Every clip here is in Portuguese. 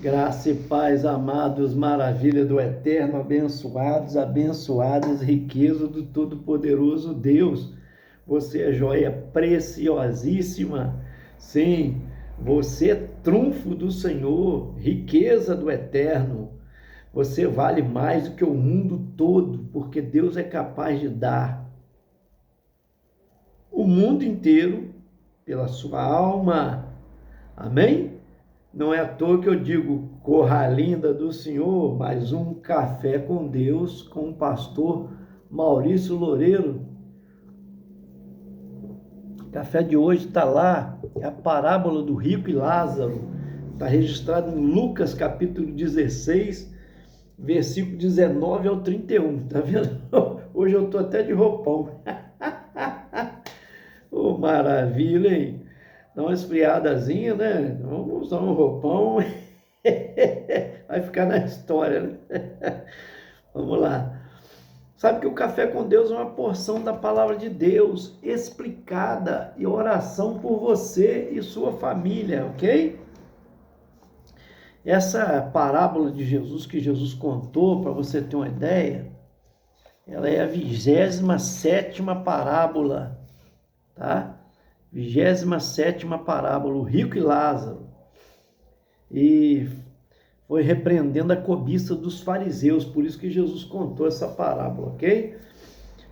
Graça e paz, amados, maravilha do eterno, abençoados, abençoadas, riqueza do Todo-Poderoso Deus. Você é joia preciosíssima. Sim, você é trunfo do Senhor, riqueza do eterno. Você vale mais do que o mundo todo, porque Deus é capaz de dar o mundo inteiro pela sua alma. Amém? Não é à toa que eu digo, corra linda do Senhor, mais um café com Deus, com o pastor Maurício Loureiro. O café de hoje está lá, é a parábola do rico e Lázaro. Está registrado em Lucas capítulo 16, versículo 19 ao 31. Tá vendo? Hoje eu estou até de roupão. Oh, maravilha, hein? Dá uma esfriadazinha, né? Vamos usar um roupão. Vai ficar na história, né? Vamos lá. Sabe que o Café com Deus é uma porção da palavra de Deus explicada e oração por você e sua família, ok? Essa parábola de Jesus que Jesus contou, para você ter uma ideia, ela é a 27ª parábola, tá? 27ª parábola, o rico e Lázaro. E foi repreendendo a cobiça dos fariseus, por isso que Jesus contou essa parábola, ok?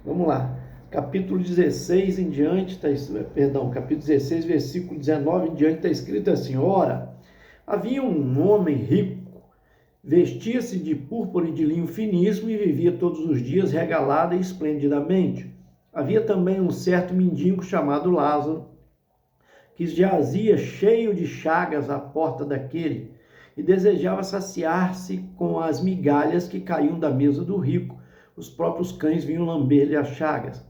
Vamos lá, capítulo 16 em diante, capítulo 16, versículo 19 em diante, está escrito assim: ora, havia um homem rico, vestia-se de púrpura e de linho finíssimo e vivia todos os dias regalado e esplendidamente. Havia também um certo mendigo chamado Lázaro, que jazia cheio de chagas à porta daquele, e desejava saciar-se com as migalhas que caíam da mesa do rico. Os próprios cães vinham lamber-lhe as chagas.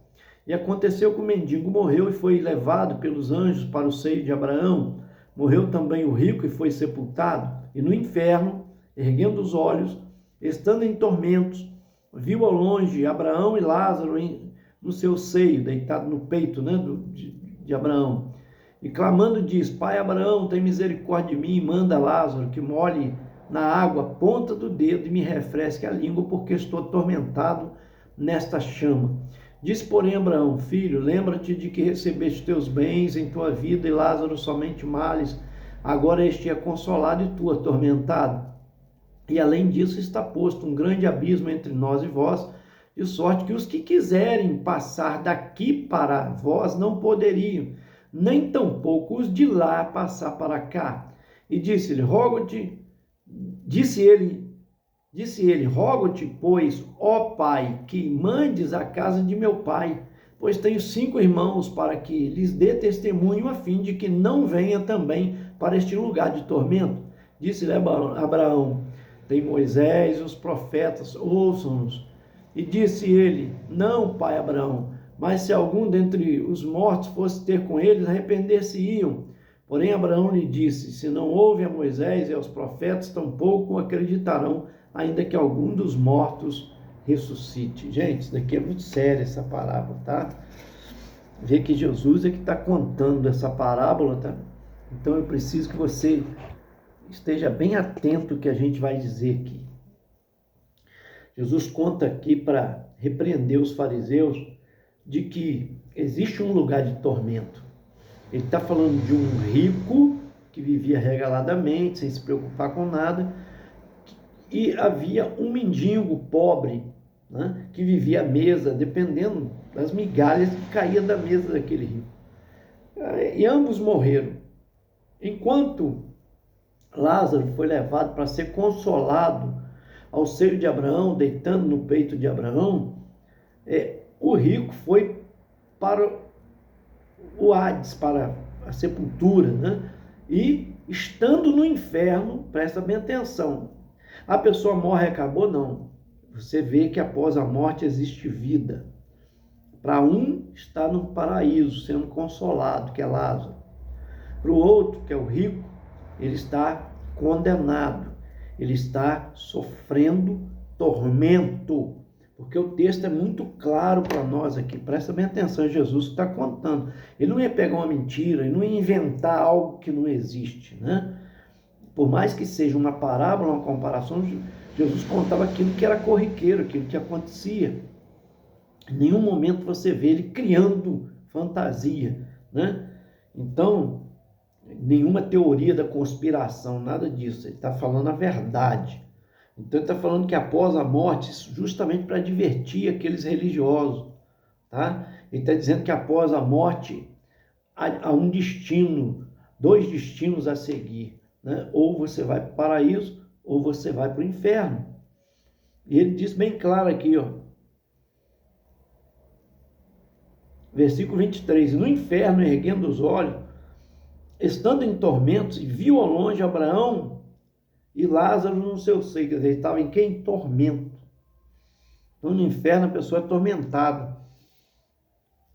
E aconteceu que o mendigo morreu e foi levado pelos anjos para o seio de Abraão. Morreu também o rico e foi sepultado. E no inferno, erguendo os olhos, estando em tormentos, viu ao longe Abraão e Lázaro no seu seio, deitado no peito, né, de Abraão. E clamando diz: Pai Abraão, tem misericórdia de mim e manda Lázaro que molhe na água a ponta do dedo e me refresque a língua, porque estou atormentado nesta chama. Diz, porém, Abraão: Filho, lembra-te de que recebeste teus bens em tua vida e Lázaro somente males. Agora este é consolado e tu atormentado. E além disso está posto um grande abismo entre nós e vós, de sorte que os que quiserem passar daqui para vós não poderiam, nem tampouco os de lá passar para cá. E disse-lhe, rogo-te, pois, ó Pai, que mandes a casa de meu pai, pois tenho 5 irmãos, para que lhes dê testemunho, a fim de que não venha também para este lugar de tormento. Disse-lhe Abraão, tem Moisés e os profetas, ouçam-nos. E disse ele, não, pai Abraão, mas se algum dentre os mortos fosse ter com eles, arrepender-se-iam. Porém Abraão lhe disse, se não ouvem a Moisés e aos profetas, tampouco acreditarão, ainda que algum dos mortos ressuscite. Gente, isso daqui é muito sério, essa parábola, tá? Vê que Jesus é que está contando essa parábola, tá? Então eu preciso que você esteja bem atento ao que a gente vai dizer aqui. Jesus conta aqui para repreender os fariseus de que existe um lugar de tormento. Ele está falando de um rico que vivia regaladamente, sem se preocupar com nada, e havia um mendigo pobre, né, que vivia à mesa, dependendo das migalhas que caíam da mesa daquele rico. E ambos morreram. Enquanto Lázaro foi levado para ser consolado ao seio de Abraão, deitando no peito de Abraão, o rico foi para o Hades, para a sepultura, né? E estando no inferno, presta bem atenção, a pessoa morre e acabou? Não. Você vê que após a morte existe vida. Para um está no paraíso, sendo consolado, que é Lázaro. Para o outro, que é o rico, ele está condenado, ele está sofrendo tormento, porque o texto é muito claro para nós aqui, presta bem atenção, Jesus está contando, ele não ia pegar uma mentira, ele não ia inventar algo que não existe, né? por mais que seja uma parábola, uma comparação, Jesus contava aquilo que era corriqueiro, aquilo que acontecia. Em nenhum momento você vê ele criando fantasia, né? Então, nenhuma teoria da conspiração, nada disso. Ele está falando a verdade. Então, ele está falando que após a morte, justamente para divertir aqueles religiosos, tá? Ele está dizendo que após a morte há um destino, dois destinos a seguir, né? Ou você vai para o paraíso, ou você vai para o inferno. E ele diz bem claro aqui, ó, versículo 23, no inferno, erguendo os olhos, estando em tormentos, viu ao longe Abraão e Lázaro no seu seio. Quer dizer, ele estava em que? Em tormento. Então, no inferno, a pessoa é atormentada.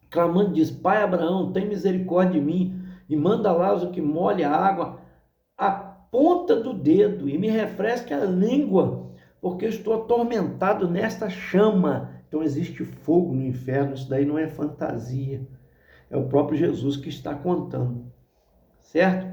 Clamando, diz, Pai Abraão, tem misericórdia de mim e manda Lázaro que molhe a água a ponta do dedo e me refresque a língua, porque eu estou atormentado nesta chama. Então existe fogo no inferno, isso daí não é fantasia. É o próprio Jesus que está contando, certo?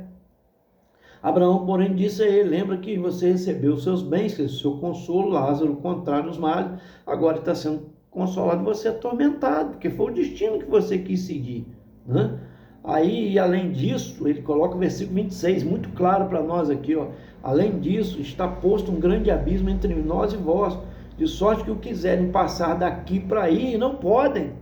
Abraão, porém, disse a ele, lembra que você recebeu os seus bens, o seu consolo, Lázaro, contrário nos males, agora está sendo consolado, você é atormentado, porque foi o destino que você quis seguir, né? Aí, além disso, ele coloca o versículo 26, muito claro para nós aqui, ó. Além disso, está posto um grande abismo entre nós e vós, de sorte que o quiserem passar daqui para aí, não podem.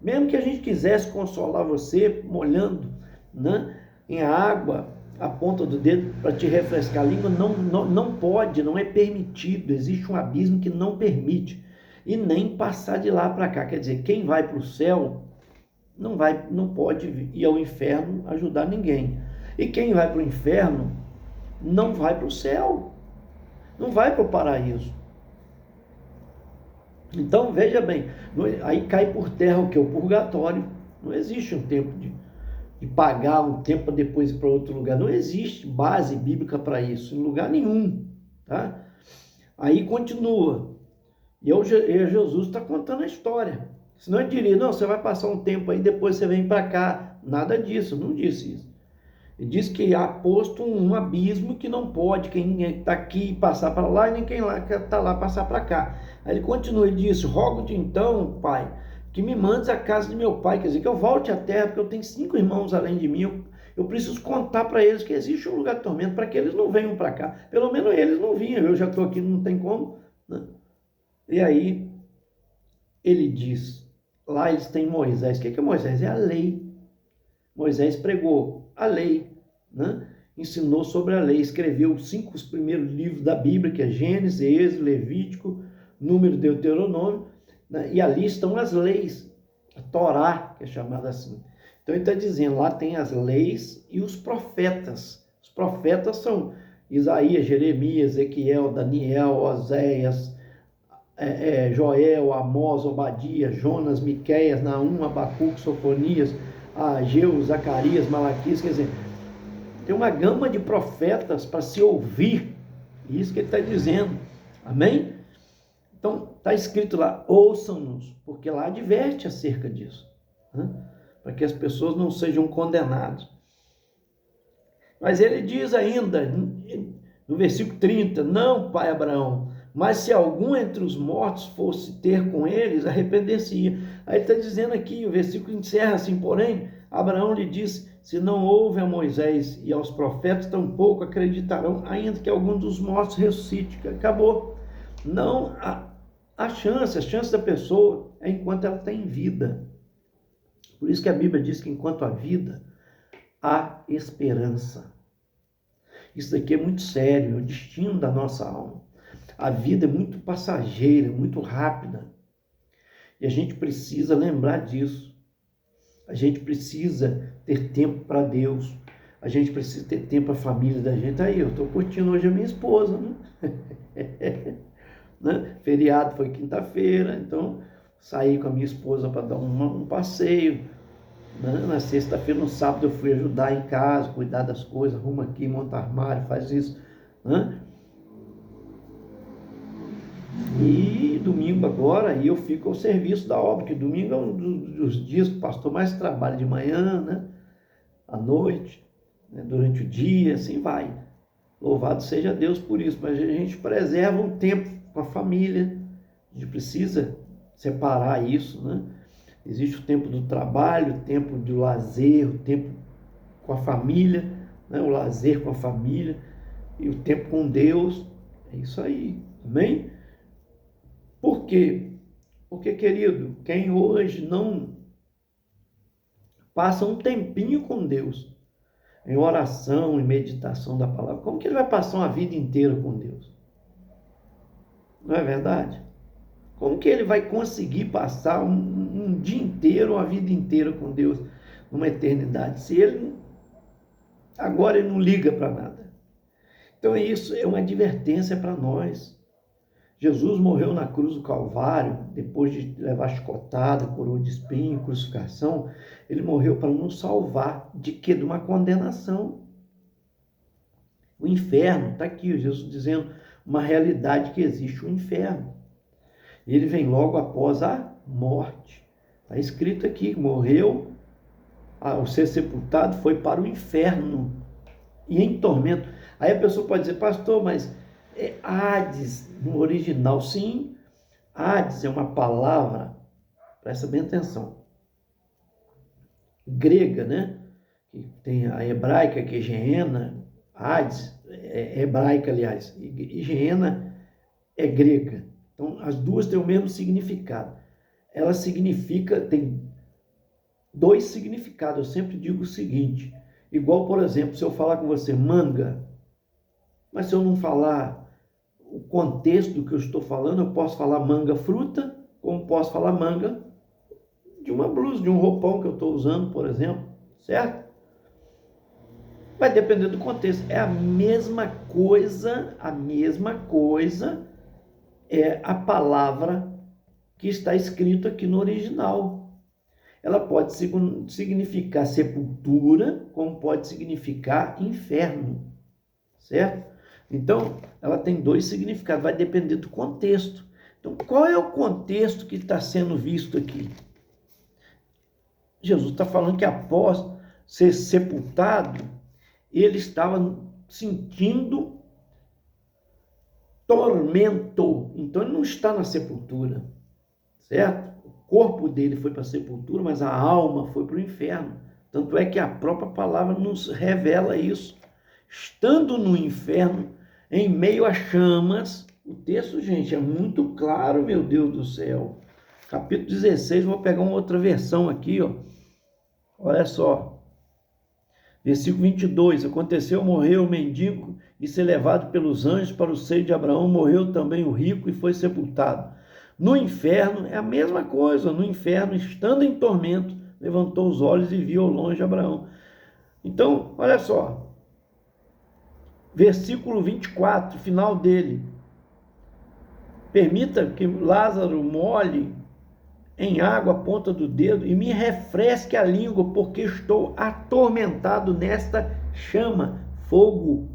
Mesmo que a gente quisesse consolar você, molhando, né, em água, a ponta do dedo para te refrescar a língua, não pode, não é permitido. Existe um abismo que não permite. E nem passar de lá para cá. Quer dizer, quem vai para o céu não pode ir ao inferno ajudar ninguém. E quem vai para o inferno não vai para o céu, não vai para o paraíso. Então, veja bem, aí cai por terra o que? O purgatório. Não existe um tempo de pagar, um tempo para depois ir para outro lugar. Não existe base bíblica para isso, em lugar nenhum. Tá? Aí continua. E Jesus está contando a história. Senão ele diria, não, você vai passar um tempo aí, depois você vem para cá. Nada disso, não disse isso. Ele diz que há posto um abismo que não pode quem está aqui passar para lá e nem quem está lá passar para cá. Aí ele continua e diz, rogo-te então, Pai, que me mandes à casa de meu pai, quer dizer, que eu volte à terra, porque eu tenho 5 irmãos além de mim, eu preciso contar para eles que existe um lugar de tormento, para que eles não venham para cá. Pelo menos eles não vinham, eu já estou aqui, não tem como, né? E aí, ele diz, lá eles têm Moisés. O que é Moisés? É a lei. Moisés pregou a lei, né? Ensinou sobre a lei, escreveu os 5 primeiros livros da Bíblia, que é Gênesis, Êxodo, Levítico, Número, Deuteronômio, né? E ali estão as leis, a Torá, que é chamada assim. Então ele está dizendo, lá tem as leis e os profetas. Os profetas são Isaías, Jeremias, Ezequiel, Daniel, Oséias, Joel, Amós, Obadias, Jonas, Miqueias, Naum, Abacuque, Sofonias, Ageu, Zacarias, Malaquias. Quer dizer, tem uma gama de profetas para se ouvir. Isso que ele está dizendo. Amém? Então, está escrito lá, ouçam-nos, porque lá adverte acerca disso, né? Para que as pessoas não sejam condenadas. Mas ele diz ainda, no versículo 30, não, pai Abraão, mas se algum entre os mortos fosse ter com eles, arrepender-se-ia. Aí ele está dizendo aqui, o versículo encerra assim, porém, Abraão lhe disse, se não houve a Moisés e aos profetas, tampouco acreditarão, ainda que algum dos mortos ressuscite. Acabou. Não, a chance da pessoa é enquanto ela está em vida. Por isso que a Bíblia diz que enquanto há vida, há esperança. Isso daqui é muito sério, é o destino da nossa alma. A vida é muito passageira, muito rápida. E a gente precisa lembrar disso. A gente precisa ter tempo para Deus. A gente precisa ter tempo para a família da gente. Aí, eu estou curtindo hoje a minha esposa, né? Né? Feriado foi quinta-feira, então saí com a minha esposa para dar um passeio. Né? Na sexta-feira, no sábado, eu fui ajudar em casa, cuidar das coisas, arruma aqui, monta armário, faz isso. Né? E domingo agora, eu fico ao serviço da obra, que domingo é um dos dias que o pastor mais trabalha de manhã, né? À noite, né? Durante o dia, assim vai. Louvado seja Deus por isso, mas a gente preserva um tempo com a família, a gente precisa separar isso, né? Existe o tempo do trabalho, o tempo do lazer, o tempo com a família, né? O lazer com a família e o tempo com Deus. É isso aí, amém? Por quê? Porque, querido, quem hoje não passa um tempinho com Deus, em oração, em meditação da palavra, como que ele vai passar uma vida inteira com Deus? Não é verdade? Como que ele vai conseguir passar um dia inteiro, uma vida inteira com Deus, numa eternidade, se ele agora ele não liga para nada? Então isso é uma advertência para nós. Jesus morreu na cruz do Calvário, depois de levar chicotada, coroa de espinho, crucificação, ele morreu para nos salvar de quê? De uma condenação. O inferno, está aqui, Jesus dizendo uma realidade que existe, o inferno. Ele vem logo após a morte. Está escrito aqui, morreu, ao ser sepultado, foi para o inferno e em tormento. Aí a pessoa pode dizer, pastor, mas é Hades no original? Sim, Hades é uma palavra, presta bem atenção, grega, né? Tem a hebraica, que é Geena, Hades é hebraica, aliás, e Geena é grega. Então, as duas têm o mesmo significado. Ela significa, tem dois significados. Eu sempre digo o seguinte, igual, por exemplo, se eu falar com você manga, mas se eu não falar o contexto do que eu estou falando, eu posso falar manga fruta, como posso falar manga de uma blusa, de um roupão que eu estou usando, por exemplo, certo? Vai depender do contexto. É a mesma coisa é a palavra que está escrito aqui no original. Ela pode significar sepultura, como pode significar inferno, certo? Então, ela tem dois significados, vai depender do contexto. Então, qual é o contexto que está sendo visto aqui? Jesus está falando que após ser sepultado, ele estava sentindo tormento. Então, ele não está na sepultura, certo? O corpo dele foi para a sepultura, mas a alma foi para o inferno. Tanto é que a própria palavra nos revela isso. Estando no inferno, em meio a chamas, o texto, gente, é muito claro, meu Deus do céu. Capítulo 16, vou pegar uma outra versão aqui, ó. Olha só. Versículo 22, aconteceu, morreu o mendigo e ser levado pelos anjos para o seio de Abraão, morreu também o rico e foi sepultado. No inferno, é a mesma coisa, no inferno, estando em tormento, levantou os olhos e viu ao longe Abraão. Então, olha só, versículo 24, final dele, permita que Lázaro molhe em água a ponta do dedo e me refresque a língua, porque estou atormentado nesta chama, fogo.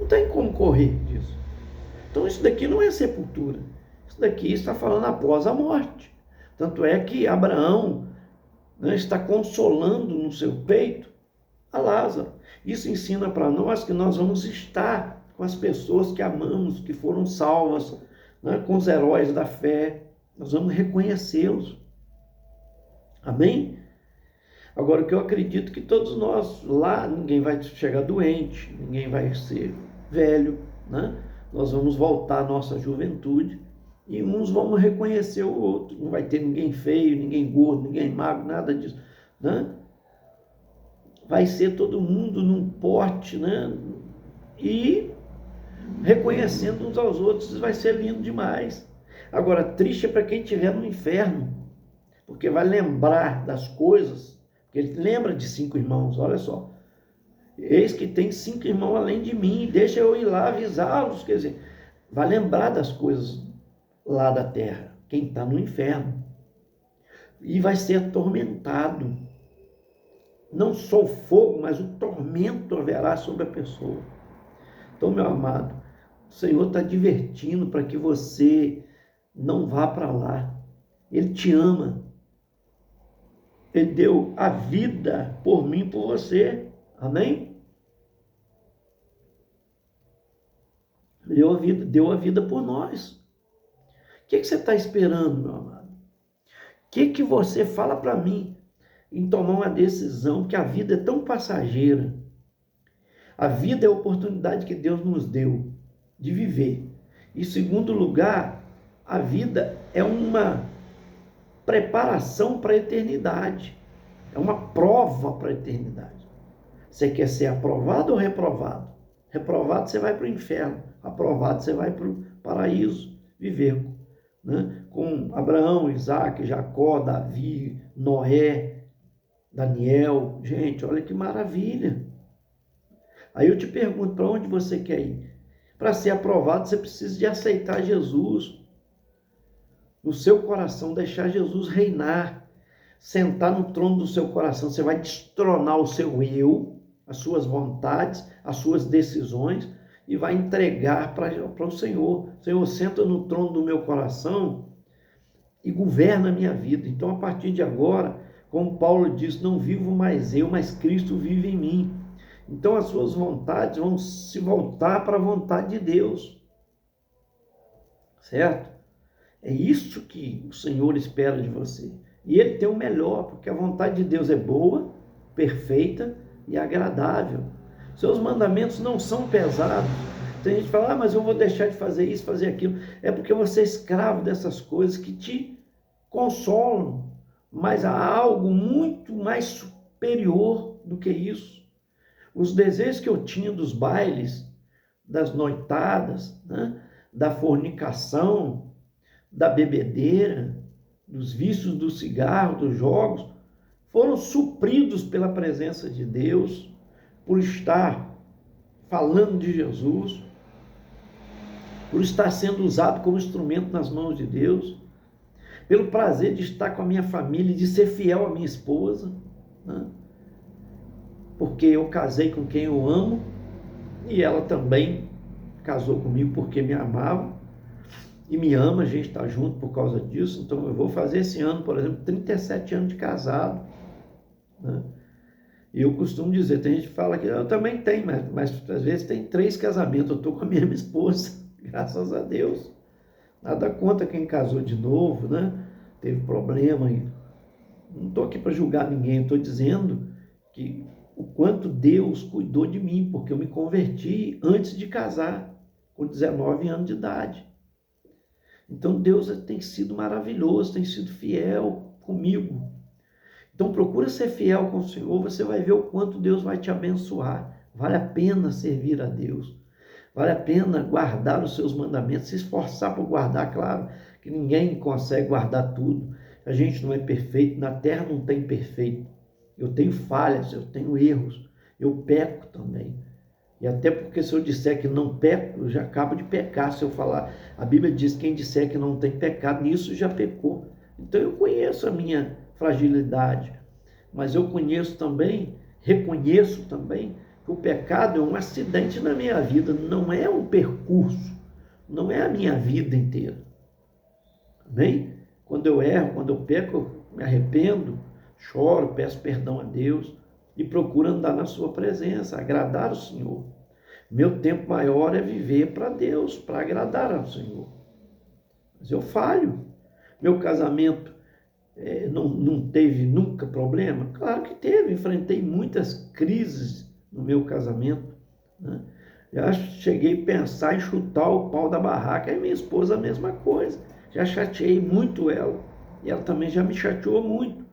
Não tem como correr disso. Então isso daqui não é sepultura. Isso daqui está falando após a morte. Tanto é que Abraão, né, está consolando no seu peito a Lázaro. Isso ensina para nós que nós vamos estar com as pessoas que amamos, que foram salvas, né, com os heróis da fé. Nós vamos reconhecê-los. Amém? Agora, o que eu acredito que todos nós lá, ninguém vai chegar doente, ninguém vai ser velho, né? Nós vamos voltar à nossa juventude e uns vamos reconhecer o outro. Não vai ter ninguém feio, ninguém gordo, ninguém magro, nada disso, né? Vai ser todo mundo num porte, né? E reconhecendo uns aos outros, vai ser lindo demais. Agora, triste é para quem estiver no inferno, porque vai lembrar das coisas, porque ele lembra de 5 irmãos, olha só. Eis que tem 5 irmãos além de mim, deixa eu ir lá avisá-los, quer dizer, vai lembrar das coisas lá da terra, quem está no inferno. E vai ser atormentado. Não só o fogo, mas o tormento haverá sobre a pessoa. Então, meu amado, o Senhor está divertindo para que você não vá para lá. Ele te ama. Ele deu a vida por mim, por você. Amém? deu a vida por nós. O que você está esperando, meu amado? O que você fala para mim em tomar uma decisão, que a vida é tão passageira? A vida é a oportunidade que Deus nos deu de viver. Em segundo lugar, a vida é uma preparação para a eternidade. É uma prova para a eternidade. Você quer ser aprovado ou reprovado? Reprovado, você vai para o inferno. Aprovado, você vai para o paraíso viver, né? Com Abraão, Isaac, Jacó, Davi, Noé, Daniel. Gente, olha que maravilha. Aí eu te pergunto, para onde você quer ir? Para ser aprovado, você precisa de aceitar Jesus no seu coração, deixar Jesus reinar, sentar no trono do seu coração. Você vai destronar o seu eu, as suas vontades, as suas decisões, e vai entregar para o Senhor. Senhor, senta no trono do meu coração e governa a minha vida. Então, a partir de agora, como Paulo diz, não vivo mais eu, mas Cristo vive em mim. Então, as suas vontades vão se voltar para a vontade de Deus. Certo? É isso que o Senhor espera de você. E Ele tem o melhor, porque a vontade de Deus é boa, perfeita e agradável. Seus mandamentos não são pesados. Tem gente que fala, mas eu vou deixar de fazer isso, fazer aquilo. É porque você é escravo dessas coisas que te consolam. Mas há algo muito mais superior do que isso. Os desejos que eu tinha dos bailes, das noitadas, né, da fornicação, da bebedeira, dos vícios do cigarro, dos jogos, foram supridos pela presença de Deus, por estar falando de Jesus, por estar sendo usado como instrumento nas mãos de Deus, pelo prazer de estar com a minha família, de ser fiel à minha esposa, né? Porque eu casei com quem eu amo e ela também casou comigo porque me amava e me ama. A gente está junto por causa disso. Então eu vou fazer esse ano, por exemplo, 37 anos de casado, né? E eu costumo dizer, tem gente que fala que eu também tenho, mas às vezes tem 3 casamentos. Eu estou com a mesma esposa, graças a Deus. Nada contra quem casou de novo, né? Teve problema. Não estou aqui para julgar ninguém, estou dizendo que o quanto Deus cuidou de mim, porque eu me converti antes de casar, com 19 anos de idade. Então Deus tem sido maravilhoso, tem sido fiel comigo. Então procura ser fiel com o Senhor, você vai ver o quanto Deus vai te abençoar. Vale a pena servir a Deus. Vale a pena guardar os seus mandamentos, se esforçar por guardar. Claro que ninguém consegue guardar tudo. A gente não é perfeito, na terra não tem perfeito. Eu tenho falhas, eu tenho erros, eu peco também. E até porque se eu disser que não peco, eu já acabo de pecar. Se eu falar, a Bíblia diz que quem disser que não tem pecado, nisso já pecou. Então eu conheço a minha fragilidade, mas eu conheço também, reconheço também, que o pecado é um acidente na minha vida, não é um percurso, não é a minha vida inteira. Amém? Quando eu erro, quando eu peco, eu me arrependo, choro, peço perdão a Deus e procuro andar na sua presença, agradar o Senhor. Meu tempo maior é viver para Deus, para agradar ao Senhor. Mas eu falho. Meu casamento não teve nunca problema? Claro que teve, enfrentei muitas crises no meu casamento, né? Já cheguei a pensar em chutar o pau da barraca, e minha esposa a mesma coisa. Já chateei muito ela, e ela também já me chateou muito.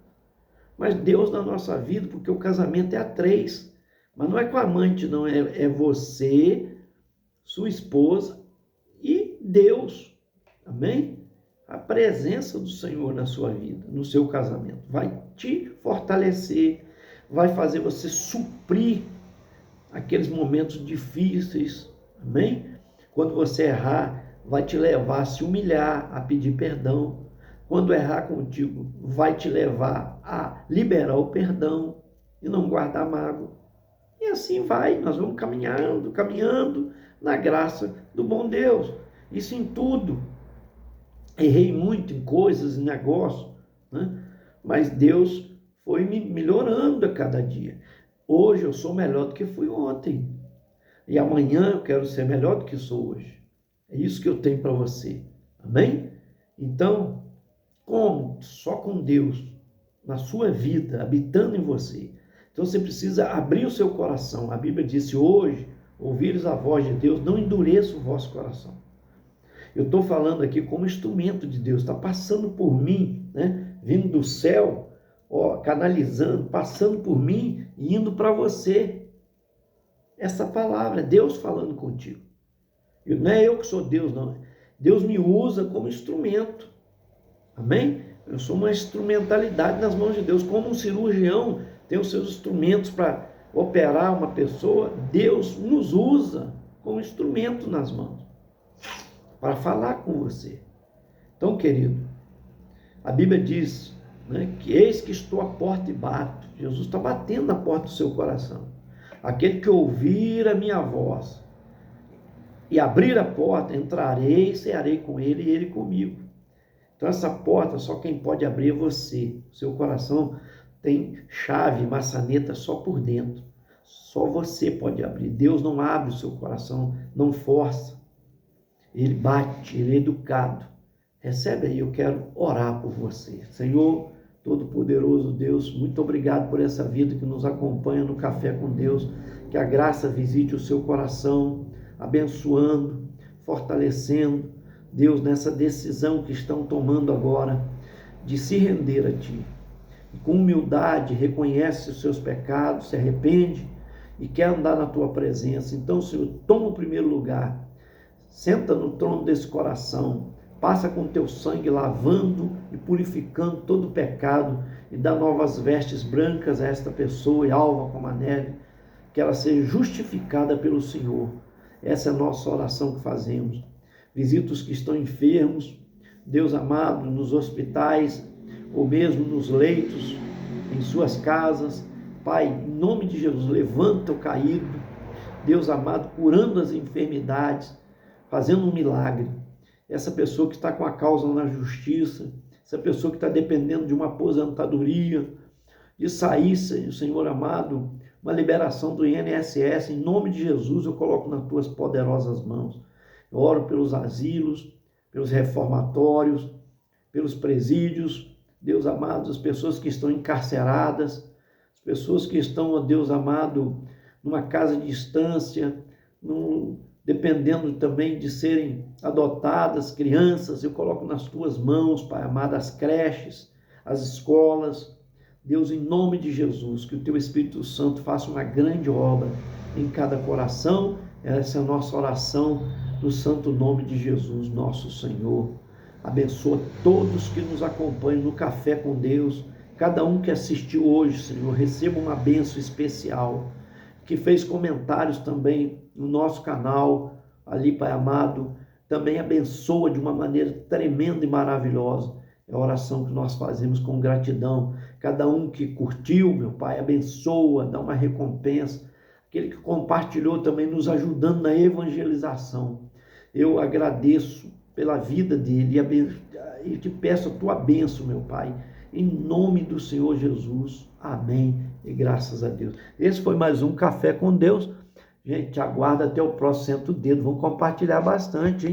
Mas Deus na nossa vida, porque o casamento é a 3, mas não é com a amante, não, é você, sua esposa e Deus, amém? A presença do Senhor na sua vida, no seu casamento, vai te fortalecer, vai fazer você suprir aqueles momentos difíceis, amém? Quando você errar, vai te levar a se humilhar, a pedir perdão. Quando errar contigo, vai te levar a liberar o perdão e não guardar mágoa. E assim vai, nós vamos caminhando na graça do bom Deus. Isso em tudo. Errei muito em coisas, em negócios, né? Mas Deus foi me melhorando a cada dia. Hoje eu sou melhor do que fui ontem. E amanhã eu quero ser melhor do que sou hoje. É isso que eu tenho para você. Amém? Então, como? Só com Deus, na sua vida, habitando em você. Então você precisa abrir o seu coração. A Bíblia diz: hoje, ouvires a voz de Deus, não endureça o vosso coração. Eu estou falando aqui como instrumento de Deus, está passando por mim, né? Vindo do céu, ó, canalizando, passando por mim e indo para você. Essa palavra, Deus falando contigo. Não é eu que sou Deus, não. Deus me usa como instrumento. Amém? Eu sou uma instrumentalidade nas mãos de Deus. Como um cirurgião tem os seus instrumentos para operar uma pessoa, Deus nos usa como instrumento nas mãos para falar com você. Então, querido, a Bíblia diz, né, que eis que estou à porta e bato. Jesus está batendo na porta do seu coração. Aquele que ouvir a minha voz e abrir a porta, entrarei, cearei com ele e ele comigo. Então essa porta, só quem pode abrir é você. O seu coração tem chave, maçaneta só por dentro. Só você pode abrir. Deus não abre o seu coração, não força. Ele bate, ele é educado. Recebe aí, eu quero orar por você. Senhor, Todo-Poderoso Deus, muito obrigado por essa vida que nos acompanha no Café com Deus. Que a graça visite o seu coração, abençoando, fortalecendo. Deus, nessa decisão que estão tomando agora de se render a Ti. E com humildade, reconhece os seus pecados, se arrepende e quer andar na Tua presença. Então, Senhor, toma o primeiro lugar. Senta no trono desse coração. Passa com Teu sangue lavando e purificando todo o pecado e dá novas vestes brancas a esta pessoa e alva como a neve. Que ela seja justificada pelo Senhor. Essa é a nossa oração que fazemos. Visita os que estão enfermos, Deus amado, nos hospitais, ou mesmo nos leitos, em suas casas. Pai, em nome de Jesus, levanta o caído, Deus amado, curando as enfermidades, fazendo um milagre. Essa pessoa que está com a causa na justiça, essa pessoa que está dependendo de uma aposentadoria, de sair, Senhor amado, uma liberação do INSS, em nome de Jesus, eu coloco nas tuas poderosas mãos. Eu oro pelos asilos, pelos reformatórios, pelos presídios, Deus amado, as pessoas que estão encarceradas, as pessoas que estão, ó Deus amado, numa casa de distância, dependendo também de serem adotadas, crianças, eu coloco nas tuas mãos, Pai amado, as creches, as escolas. Deus, em nome de Jesus, que o teu Espírito Santo faça uma grande obra em cada coração. Essa é a nossa oração no santo nome de Jesus, nosso Senhor. Abençoa todos que nos acompanham no Café com Deus. Cada um que assistiu hoje, Senhor, receba uma bênção especial. Que fez comentários também no nosso canal, ali, Pai amado, também abençoa de uma maneira tremenda e maravilhosa. É a oração que nós fazemos com gratidão. Cada um que curtiu, meu Pai, abençoa, dá uma recompensa. Aquele que compartilhou também nos ajudando na evangelização. Eu agradeço pela vida dele e te peço a tua bênção, meu Pai, em nome do Senhor Jesus. Amém e graças a Deus. Esse foi mais um Café com Deus. Gente, aguarda até o próximo. Senta o dedo, vamos compartilhar bastante, hein?